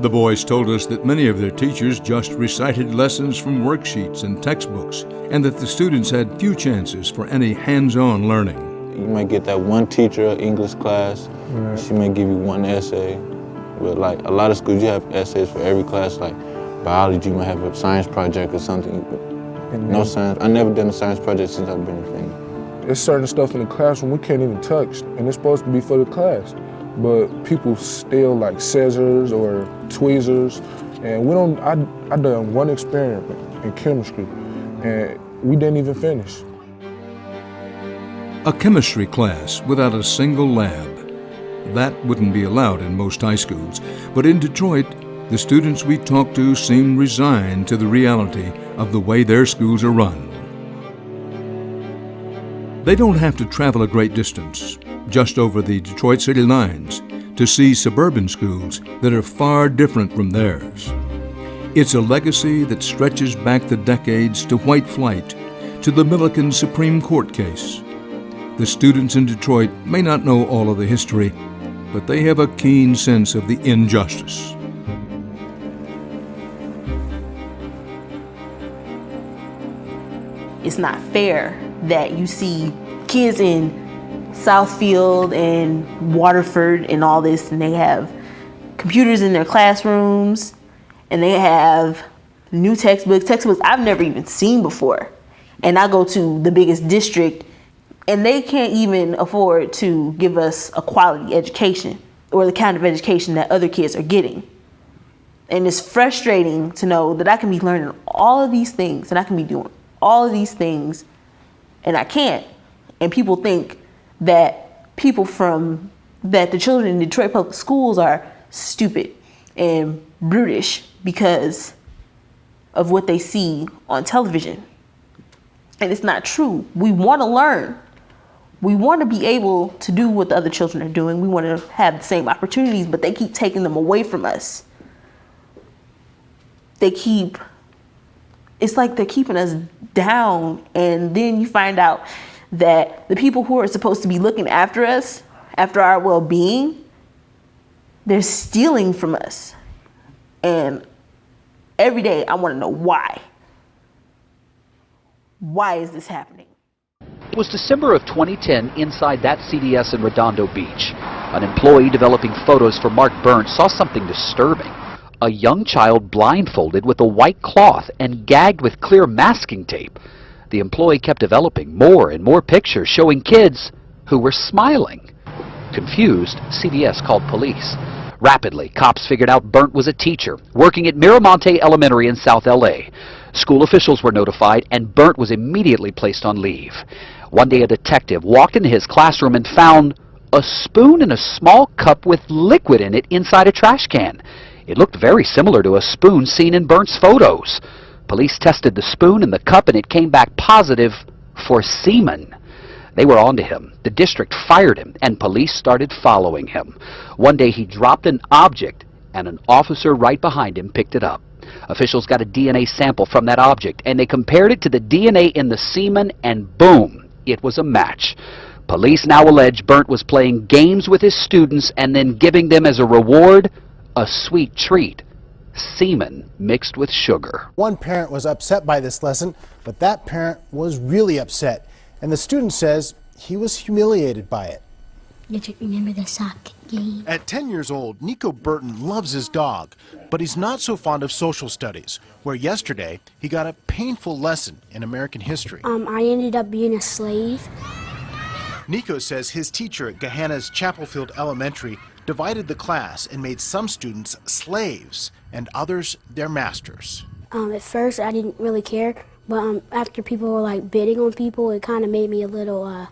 The boys told us that many of their teachers just recited lessons from worksheets and textbooks, and that the students had few chances for any hands-on learning. You might get that one teacher, English class, she may give you one essay. But like a lot of schools, you have essays for every class. Like biology, you might have a science project or something. No science. I've never done a science project since I've been a thing. There's certain stuff in the classroom we can't even touch, and it's supposed to be for the class. But people steal like scissors or tweezers, and we don't. I done one experiment in chemistry, and we didn't even finish. A chemistry class without a single lab. That wouldn't be allowed in most high schools, but in Detroit, the students we talked to seem resigned to the reality of the way their schools are run. They don't have to travel a great distance, just over the Detroit city lines, to see suburban schools that are far different from theirs. It's a legacy that stretches back the decades to white flight, to the Milliken Supreme Court case. The students in Detroit may not know all of the history, but they have a keen sense of the injustice. It's not fair that you see kids in Southfield and Waterford and all this, and they have computers in their classrooms, and they have new textbooks I've never even seen before. And I go to the biggest district, and they can't even afford to give us a quality education or the kind of education that other kids are getting. And it's frustrating to know that I can be learning all of these things, and I can be doing all of these things, and I can't. And people think that the children in Detroit public schools are stupid and brutish because of what they see on television. And it's not true. We want to learn. We want to be able to do what the other children are doing. We want to have the same opportunities, but they keep taking them away from us. It's like they're keeping us down, and then you find out that the people who are supposed to be looking after us, after our well-being, they're stealing from us. And every day I want to know why. Why is this happening? It was December of 2010 inside that CDS in Redondo Beach. An employee developing photos for Mark Burnt saw something disturbing. A young child blindfolded with a white cloth and gagged with clear masking tape. The employee kept developing more and more pictures showing kids who were smiling. Confused, CDS called police. Rapidly, cops figured out Burnt was a teacher working at Miramonte Elementary in South LA. School officials were notified, and Burnt was immediately placed on leave. One day, a detective walked into his classroom and found a spoon in a small cup with liquid in it inside a trash can. It looked very similar to a spoon seen in Burnt's photos. Police tested the spoon and the cup, and it came back positive for semen. They were onto him. The district fired him, and police started following him. One day, he dropped an object, and an officer right behind him picked it up. Officials got a DNA sample from that object, and they compared it to the DNA in the semen, and boom, it was a match. Police now allege Burnt was playing games with his students and then giving them as a reward a sweet treat, semen mixed with sugar. One parent was upset by this lesson, but that parent was really upset, and the student says he was humiliated by it. Remember the soccer game? At 10 years old, Nico Burton loves his dog, but he's not so fond of social studies, where yesterday he got a painful lesson in American history. I ended up being a slave. Nico says his teacher at Gahanna's Chapelfield Elementary divided the class and made some students slaves and others their masters. At first I didn't really care, but after people were like bidding on people, it kind of made me a little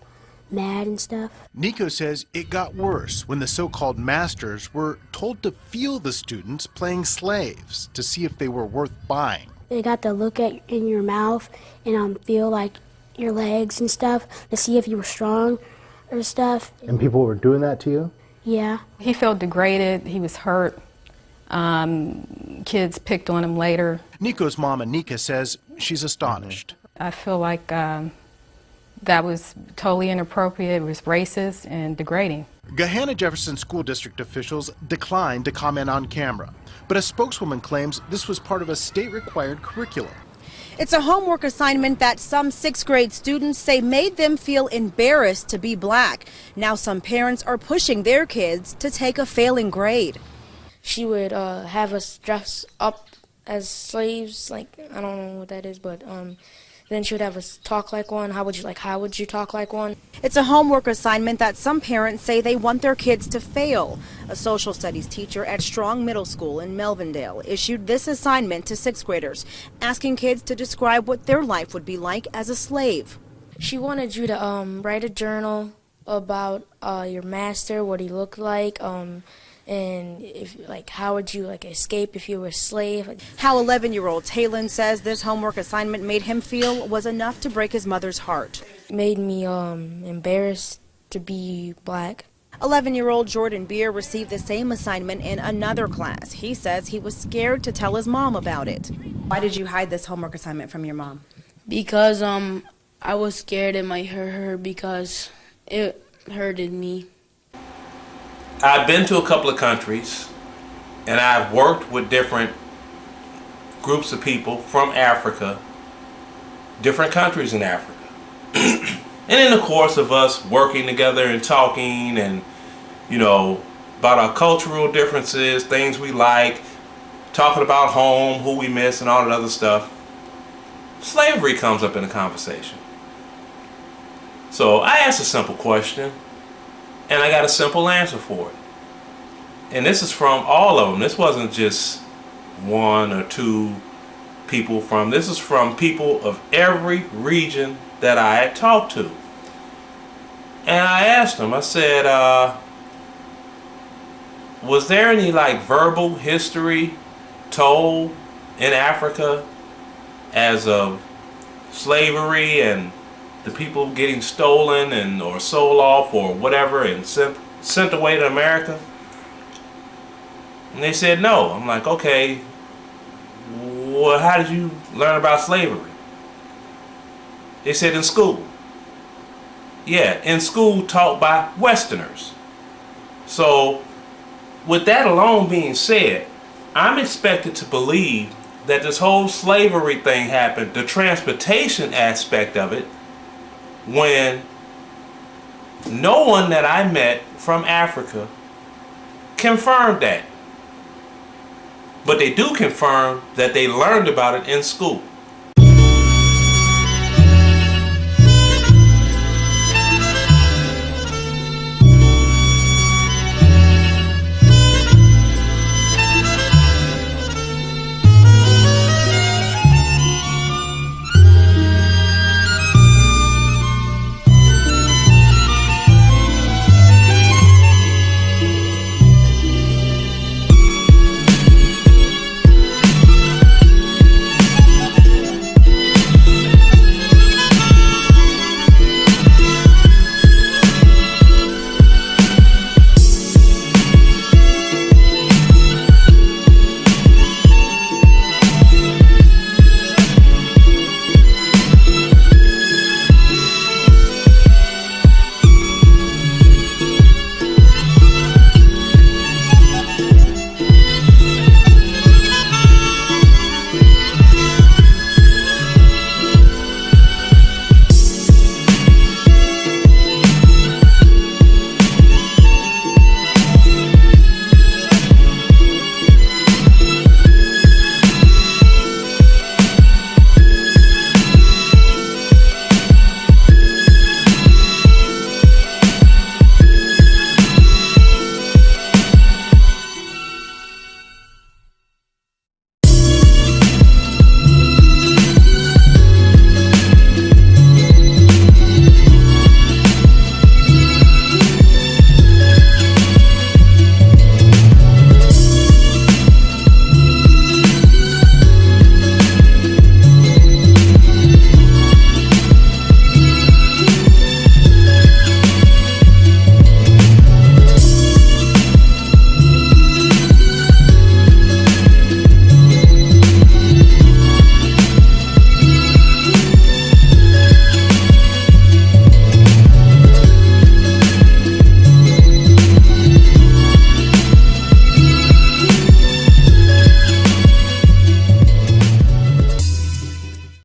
mad and stuff. Nico says it got worse when the so-called masters were told to feel the students playing slaves to see if they were worth buying. They got to look at in your mouth and feel like your legs and stuff to see if you were strong or stuff. And people were doing that to you? Yeah. He felt degraded, he was hurt. Kids picked on him later. Nico's mom, Anika, says she's astonished. I feel like that was totally inappropriate, it was racist and degrading. Gahanna Jefferson School District officials declined to comment on camera, but a spokeswoman claims this was part of a state-required curriculum. It's a homework assignment that some 6th grade students say made them feel embarrassed to be black. Now some parents are pushing their kids to take a failing grade. She would have us dress up as slaves, like, I don't know what that is, but then she would have us talk like one. How would you talk like one? It's a homework assignment that some parents say they want their kids to fail. A social studies teacher at Strong Middle School in Melvindale issued this assignment to 6th graders, asking kids to describe what their life would be like as a slave. She wanted you to write a journal about your master, what he looked like, and if how would you escape if you were a slave. How 11-year-old Talon says this homework assignment made him feel was enough to break his mother's heart. It made me embarrassed to be black. 11-year-old Jordan Beer received the same assignment in another class. He says he was scared to tell his mom about it. Why did you hide this homework assignment from your mom? Because I was scared it might hurt her because it hurted me. I've been to a couple of countries and I've worked with different groups of people from Africa, different countries in Africa. And in the course of us working together and talking and, about our cultural differences, things we like, talking about home, who we miss and all that other stuff, slavery comes up in the conversation. So I asked a simple question and I got a simple answer for it. And this is from all of them. This wasn't just one or two people this is from people of every region that I had talked to. And I asked them, I said, was there any verbal history told in Africa as of slavery and the people getting stolen or sold off or whatever and sent away to America? And they said no. I'm like, okay, well, how did you learn about slavery? They said in school. Yeah, in school taught by Westerners. So with that alone being said, I'm expected to believe that this whole slavery thing happened, the transportation aspect of it, when no one that I met from Africa confirmed that. But they do confirm that they learned about it in school.